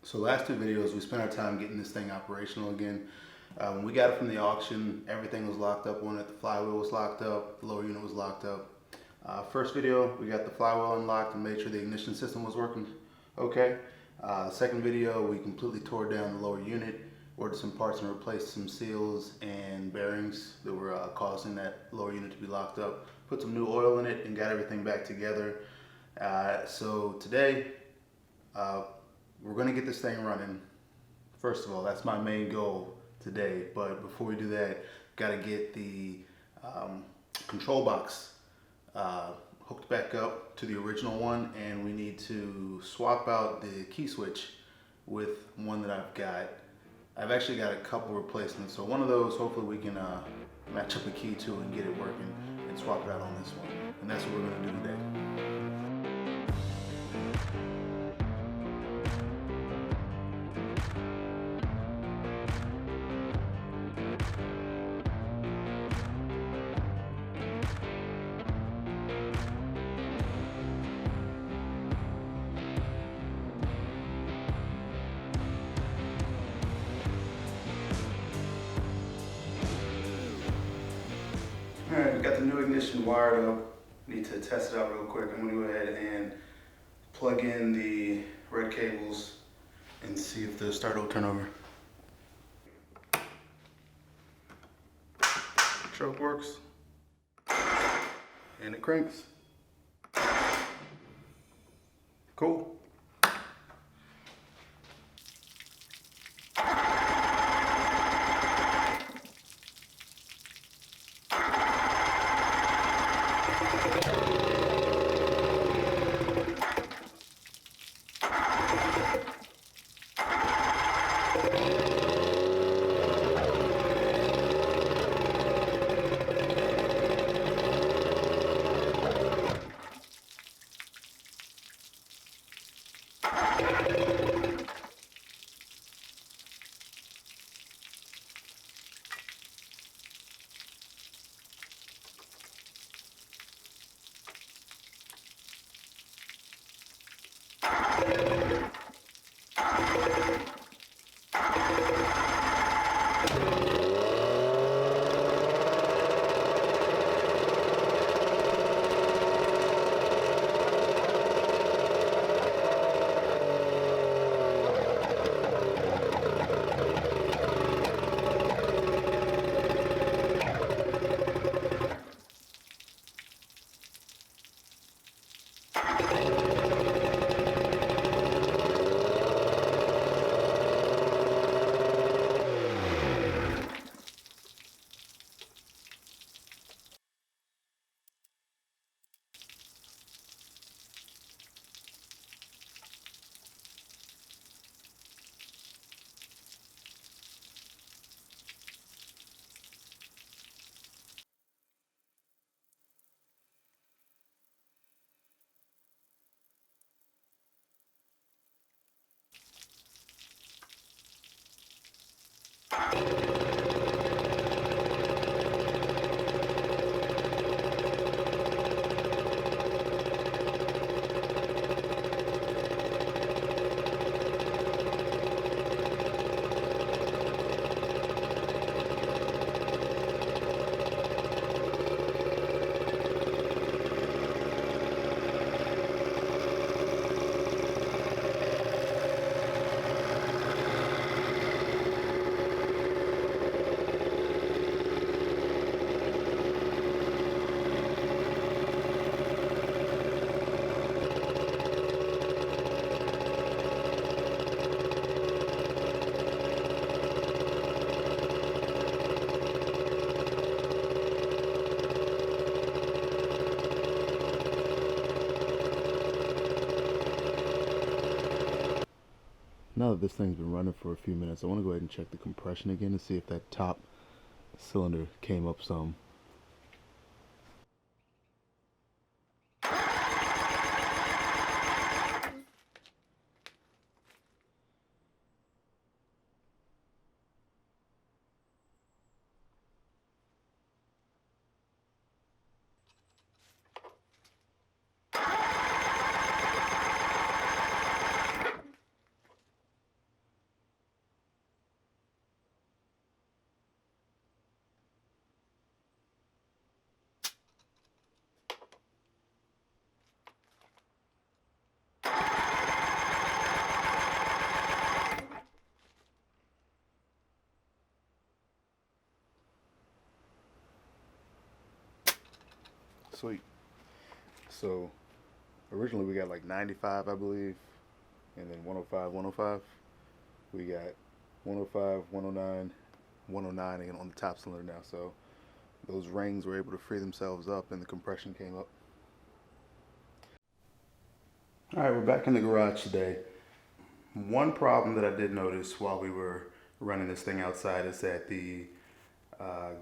So last two videos, we spent our time getting this thing operational again. When we got it from the auction, everything was locked up on it. The flywheel was locked up, the lower unit was locked up. First video, we got the flywheel unlocked and made sure the ignition system was working okay. Second video, we completely tore down the lower unit, ordered some parts and replaced some seals and bearings that were causing that lower unit to be locked up. Put some new oil in it and got everything back together. So today, we're going to get this thing running. First of all, that's my main goal today. But before we do that, got to get the control box hooked back up to the original one, and we need to swap out the key switch with one that I've got. I've actually got a couple replacements, so one of those hopefully we can match up a key to and get it working and swap it out on this one. And that's what we're going to do today. Alright, we got the new ignition wired up. Need to test it out real quick. I'm going to go ahead and plug in the red cables and see if the starter will turn over. Choke works. And it cranks. Cool. Now that this thing's been running for a few minutes, I want to go ahead and check the compression again to see if that top cylinder came up some. sweet. So originally we got like 95, I believe, and then 105, 105. We got 105, 109, 109 again on the top cylinder now. So those rings were able to free themselves up and the compression came up. All right, we're back in the garage today. One problem that I did notice while we were running this thing outside is that the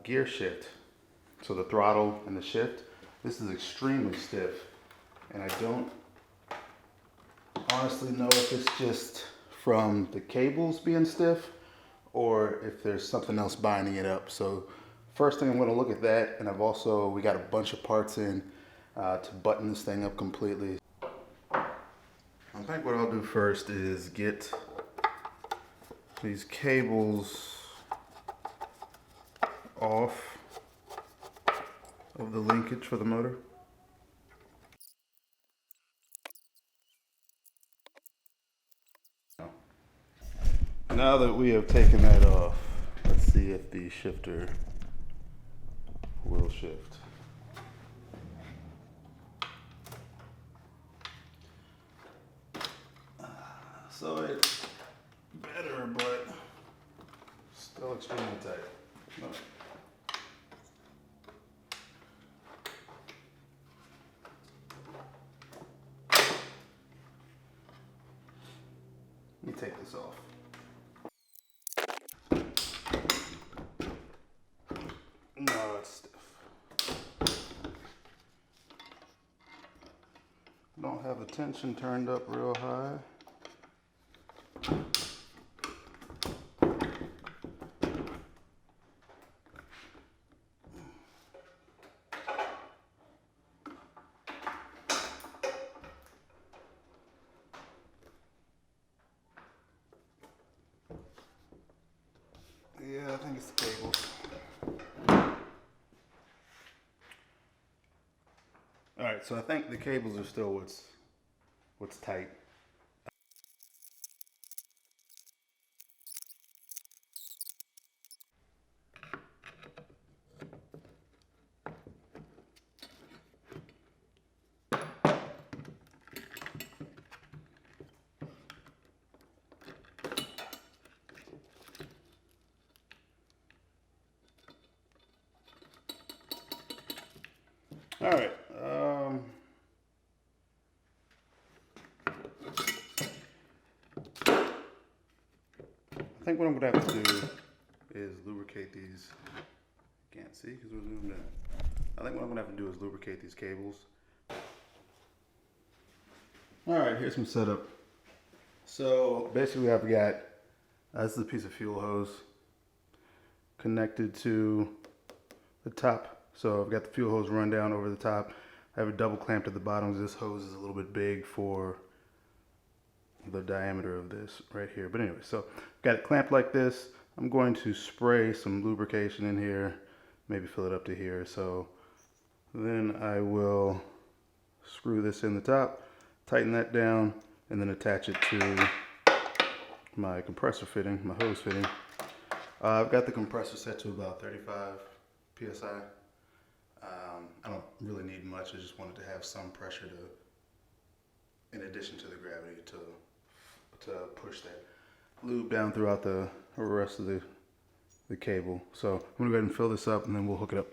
gear shift, so the throttle and the shift, this is extremely stiff. And I don't honestly know if it's just from the cables being stiff or if there's something else binding it up. So first thing I'm going to look at that, and we got a bunch of parts in to button this thing up completely. I think what I'll do first is get these cables off of the linkage for the motor. Now that we have taken that off, let's see if the shifter will shift. So it's better, but still extremely tight. No. Let me take this off. No, it's stiff. Don't have the tension turned up real high. Yeah, I think it's the cables. All right, so I think the cables are still what's tight. All right. I think what I'm gonna have to do is lubricate these. Can't see because we're zoomed in. I think what I'm gonna have to do is lubricate these cables. All right, here's some setup. So basically, I've got this is a piece of fuel hose connected to the top. So I've got the fuel hose run down over the top. I have a double clamp at the bottom. This hose is a little bit big for the diameter of this right here. But anyway, so got it clamped like this. I'm going to spray some lubrication in here, maybe fill it up to here. So then I will screw this in the top, tighten that down, and then attach it to my compressor fitting, my hose fitting. I've got the compressor set to about 35 PSI. I don't really need much. I just wanted to have some pressure in addition to the gravity, to push that lube down throughout the rest of the cable. So I'm gonna go ahead and fill this up, and then we'll hook it up.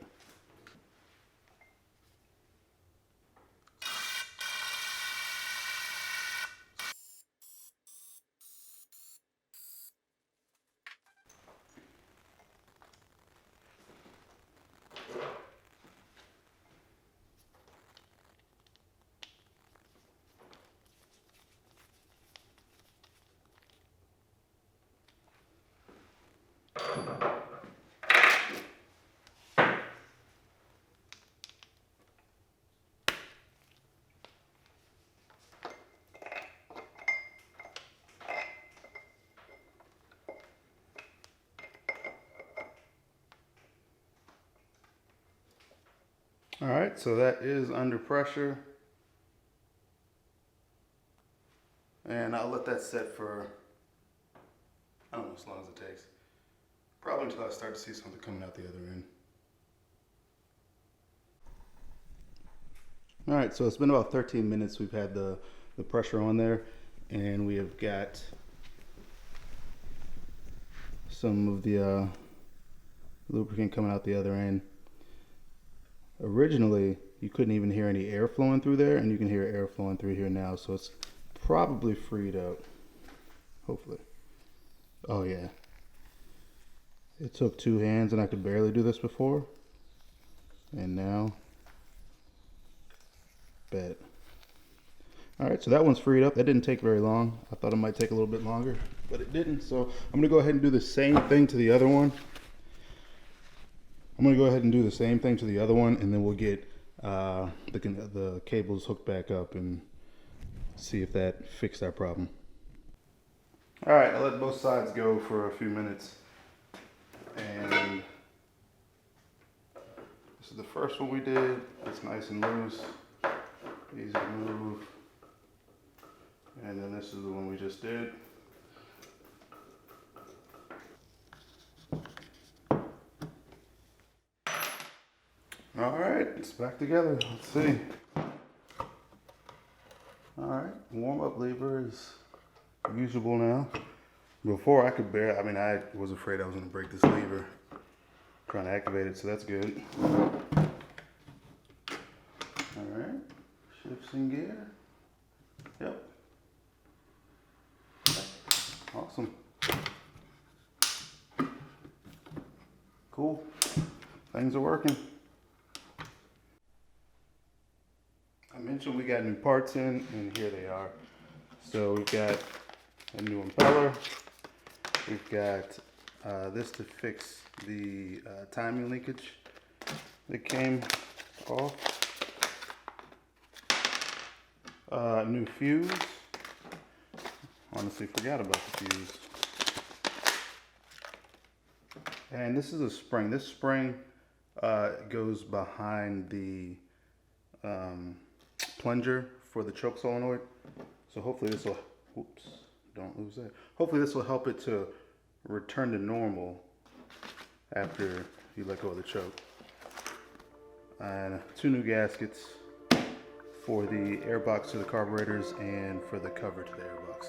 All right, so that is under pressure. And I'll let that set for, I don't know, as long as it takes. Probably until I start to see something coming out the other end. All right, so it's been about 13 minutes. We've had the pressure on there, and we have got some of the lubricant coming out the other end. Originally, you couldn't even hear any air flowing through there, and you can hear air flowing through here now, so it's probably freed up, hopefully. Oh yeah. It took 2 hands, and I could barely do this before, and now, bet. All right, so that one's freed up. That didn't take very long. I thought it might take a little bit longer, but it didn't. So I'm gonna go ahead and do the same thing to the other one. And then we'll get the cables hooked back up and see if that fixed our problem. All right, I let both sides go for a few minutes. And this is the first one we did. It's nice and loose, easy to move. And then this is the one we just did. All right, it's back together. Let's see. All right, warm-up lever is usable now. Before I could barely, I was afraid I was gonna break this lever trying to activate it, so that's good. All right, shifts in gear. Yep. Awesome. Cool. Things are working. I mentioned we got new parts in, and here they are. So we've got a new impeller. We've got this to fix the timing leakage that came off. New fuse. Honestly forgot about the fuse. And this is a spring. This spring goes behind the plunger for the choke solenoid. So hopefully this will, whoops, don't lose that. Hopefully this will help it to return to normal after you let go of the choke. And 2 new gaskets for the air box to the carburetors and for the cover to the air box.